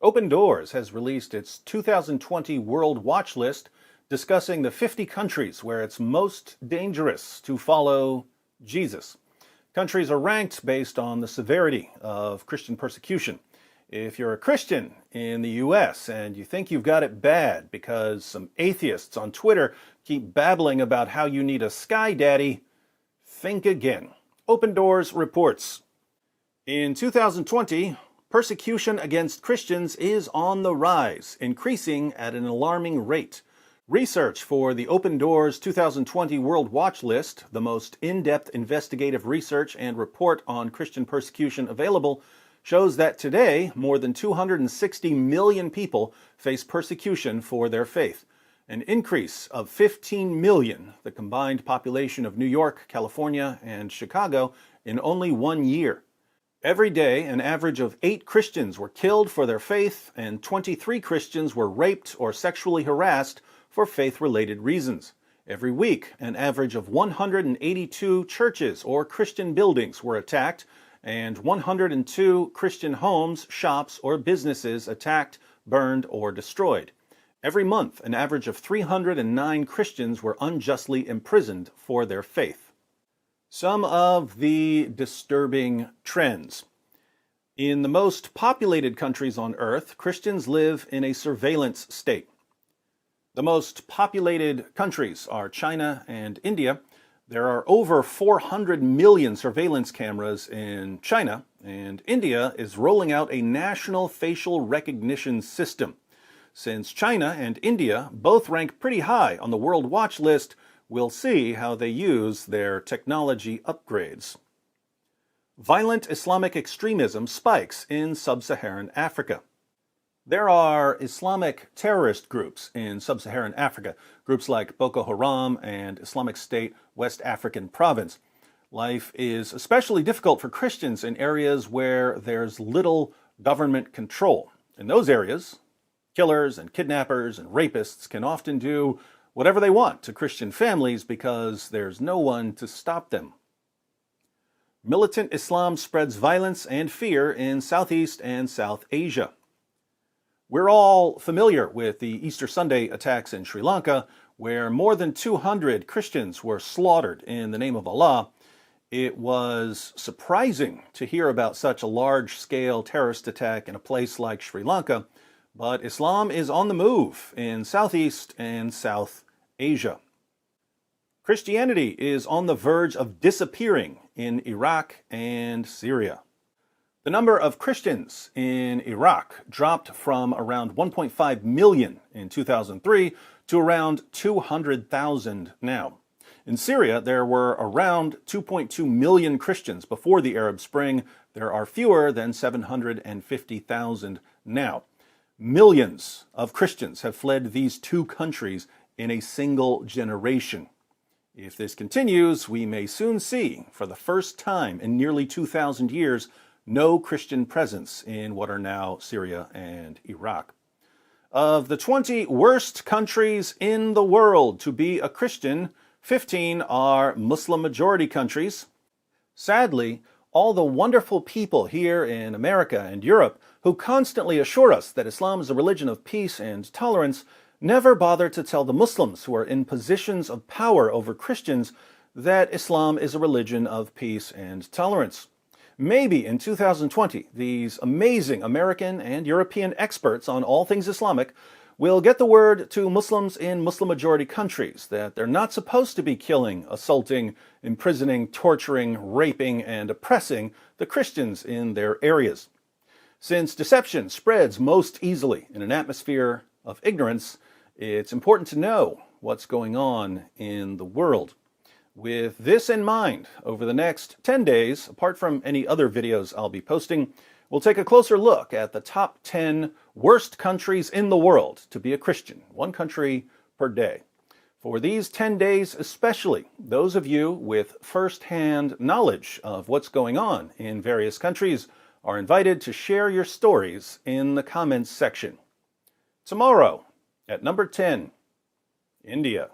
Open Doors has released its 2020 World Watchlist discussing the 50 countries where it's most dangerous to follow Jesus. Countries are ranked based on the severity of Christian persecution. If you're a Christian in the US and you think you've got it bad because some atheists on Twitter keep babbling about how you need a sky daddy, think again. Open Doors reports. In 2020, persecution against Christians is on the rise, increasing at an alarming rate. Research for the Open Doors 2020 World Watchlist, the most in-depth investigative research and report on Christian persecution available, shows that today more than 260 million people face persecution for their faith, an increase of 15 million, the combined population of New York, California, and Chicago, in only 1 year. Every day, an average of 8 Christians were killed for their faith, and 23 Christians were raped or sexually harassed for faith-related reasons. Every week, an average of 182 churches or Christian buildings were attacked, and 102 Christian homes, shops, or businesses attacked, burned, or destroyed. Every month, an average of 309 Christians were unjustly imprisoned for their faith. Some of the disturbing trends. In the most populated countries on earth, Christians live in a surveillance state. The most populated countries are China and India. There are over 400 million surveillance cameras in China, and India is rolling out a national facial recognition system. Since China and India both rank pretty high on the World Watchlist, we'll see how they use their technology upgrades. Violent Islamic extremism spikes in sub-Saharan Africa. There are Islamic terrorist groups in sub-Saharan Africa, groups like Boko Haram and Islamic State West African Province. Life is especially difficult for Christians in areas where there's little government control. In those areas, killers and kidnappers and rapists can often do whatever they want to Christian families because there's no one to stop them. Militant Islam spreads violence and fear in Southeast and South Asia. We're all familiar with the Easter Sunday attacks in Sri Lanka, where more than 200 Christians were slaughtered in the name of Allah. It was surprising to hear about such a large-scale terrorist attack in a place like Sri Lanka, but Islam is on the move in Southeast and South Asia. Christianity is on the verge of disappearing in Iraq and Syria. The number of Christians in Iraq dropped from around 1.5 million in 2003 to around 200,000 now. In Syria, there were around 2.2 million Christians before the Arab Spring. There are fewer than 750,000 now. Millions of Christians have fled these two countries in a single generation. If this continues, we may soon see, for the first time in nearly 2,000 years, no Christian presence in what are now Syria and Iraq. Of the 20 worst countries in the world to be a Christian, 15 are Muslim-majority countries. Sadly, all the wonderful people here in America and Europe who constantly assure us that Islam is a religion of peace and tolerance never bother to tell the Muslims who are in positions of power over Christians that Islam is a religion of peace and tolerance. Maybe in 2020, these amazing American and European experts on all things Islamic will get the word to Muslims in Muslim-majority countries that they're not supposed to be killing, assaulting, imprisoning, torturing, raping, and oppressing the Christians in their areas. Since deception spreads most easily in an atmosphere of ignorance, it's important to know what's going on in the world. With this in mind, over the next 10 days, apart from any other videos I'll be posting, we'll take a closer look at the top 10 worst countries in the world to be a Christian, one country per day. For these 10 days especially, those of you with first-hand knowledge of what's going on in various countries are invited to share your stories in the comments section. Tomorrow, at number 10, India.